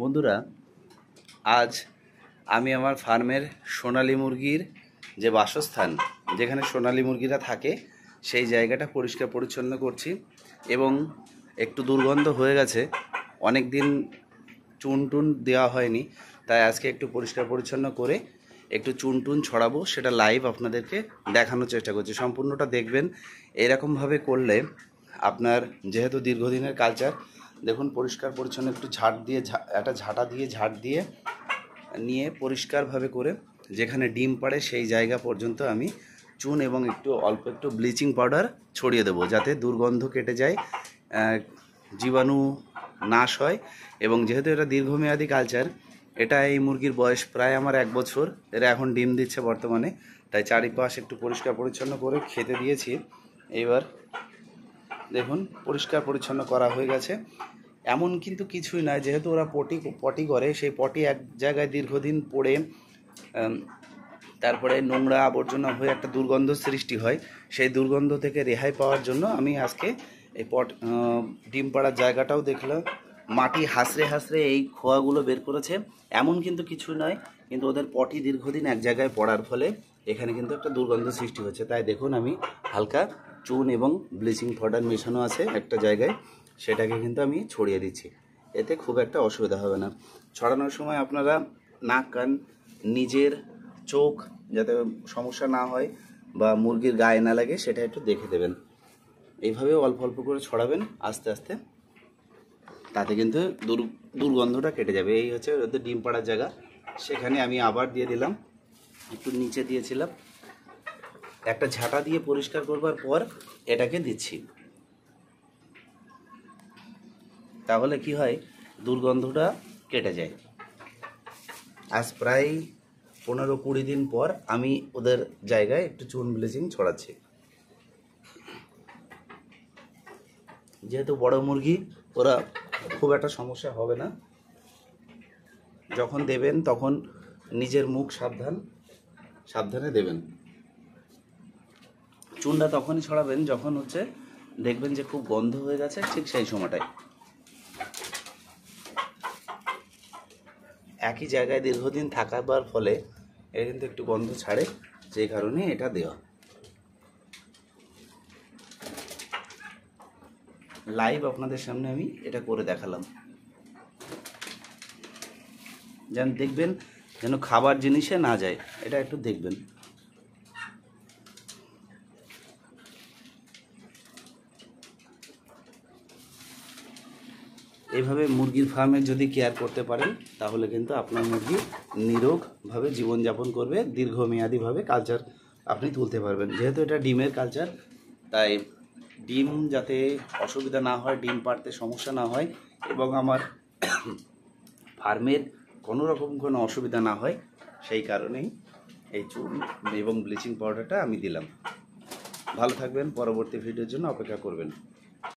বন্ধুরা, আজ আমি আমার ফার্মের সোনালী মুরগির যে বাসস্থান, যেখানে সোনালী মুরগিরা থাকে, সেই জায়গাটা পরিষ্কার পরিচ্ছন্ন করছি এবং একটু দুর্গন্ধ হয়ে গেছে। অনেক দিন চুন টুন দেওয়া হয়নি, তাই আজকে একটু পরিষ্কার পরিচ্ছন্ন করে একটু চুন টুন ছড়াবো, সেটা লাইভ আপনাদেরকে দেখানোর চেষ্টা করছি। সম্পূর্ণটা দেখবেন। এরকমভাবে করলে আপনার, যেহেতু দীর্ঘদিনের কালচার, দেখুন পরিষ্কার পরিচ্ছন্ন একটু একটা ঝাঁটা দিয়ে ঝাড় দিয়ে নিয়ে পরিষ্কারভাবে করে যেখানে ডিম পাড়ে সেই জায়গা পর্যন্ত আমি চুন এবং অল্প একটু ব্লিচিং পাউডার ছড়িয়ে দেবো, যাতে দুর্গন্ধ কেটে যায়, জীবাণু নাশ হয়। এবং যেহেতু এটা দীর্ঘমেয়াদী কালচার, এই মুরগির বয়স প্রায় আমার 1 বছর, এরা এখন ডিম দিচ্ছে বর্তমানে, তাই চারিপাশ একটু পরিষ্কার পরিচ্ছন্ন করে খেতে দিয়েছি। এবার দেখুন পরিষ্কার পরিচ্ছন্ন করা হয়ে গেছে। এমন কিন্তু কিছুই নয়, যেহেতু ওরা পটি করে, সেই পটি এক জায়গায় দীর্ঘদিন পড়ে তারপরে নোংরা আবর্জনা হয়ে একটা দুর্গন্ধ সৃষ্টি হয়। সেই দুর্গন্ধ থেকে রেহাই পাওয়ার জন্য আমি আজকে এই ডিম পাড়ার জায়গাটাও দেখলাম, মাটি হাসড়ে হাসড়ে এই খোয়াগুলো বের করেছে। এমন কিন্তু কিছু নয়, কিন্তু ওদের পটি দীর্ঘদিন এক জায়গায় পড়ার ফলে এখানে কিন্তু একটা দুর্গন্ধ সৃষ্টি হচ্ছে। তাই দেখুন, আমি হালকা চুন এবং ব্লিচিং পাউডার মেশানো আছে একটা জায়গায়, সেটাকে কিন্তু আমি ছড়িয়ে দিচ্ছি। এতে খুব একটা অসুবিধা হবে না। ছড়ানোর সময় আপনারা নাক কান, নিজের চোখ যাতে সমস্যা না হয় বা মুরগির গায়ে না লাগে, সেটা একটু দেখে দেবেন। এইভাবেও অল্প অল্প করে ছড়াবেন আস্তে আস্তে, তাতে কিন্তু দুর্গন্ধটা কেটে যাবে। এই হচ্ছে ওদের ডিম পাড়ার জায়গা। সেখানে আমি আবার দিয়ে দিলাম, একটু নিচে দিয়েছিলাম, একটা ঝাঁটা দিয়ে পরিষ্কার করবার পর এটাকে দিচ্ছি। তাহলে কি হয়, দুর্গন্ধটা কেটে যায়। আজ প্রায় 15-20 দিন পর আমি ওদের জায়গায় একটু চুন ব্লিচিং ছড়াচ্ছি। যেহেতু বড় মুরগি, ওরা খুব একটা সমস্যা হবে না। যখন দেবেন তখন নিজের মুখ সাবধানে দেবেন। চুনটা তখনই ছড়াবেন যখন দেখবেন যে খুব গন্ধ হয়ে গেছে, ঠিক সেই সময়টায়। একই জায়গায় দীর্ঘদিন থাকার ফলে এর কিন্তু একটু গন্ধ ছাড়ে, যে কারণে এটা দেওয়া। লাইভ আপনাদের সামনে আমি এটা করে দেখালাম, যেন দেখবেন যেন খাবার জিনিসে না যায়, এটা একটু দেখবেন। এইভাবে মুরগির ফার্মের যদি কেয়ার করতে পারেন, তাহলে কিন্তু আপনার মুরগি নিরোগভাবে জীবনযাপন করবে, দীর্ঘমেয়াদীভাবে কালচার আপনি তুলতে পারবেন। যেহেতু এটা ডিমের কালচার, তাই ডিম যাতে অসুবিধা না হয়, ডিম পাড়তে সমস্যা না হয়, এবং আমার ফার্মের কোনো অসুবিধা না হয়, সেই কারণেই এই চুন এবং ব্লিচিং পাউডারটা আমি দিলাম। ভালো থাকবেন, পরবর্তী ভিডিওর জন্য অপেক্ষা করবেন।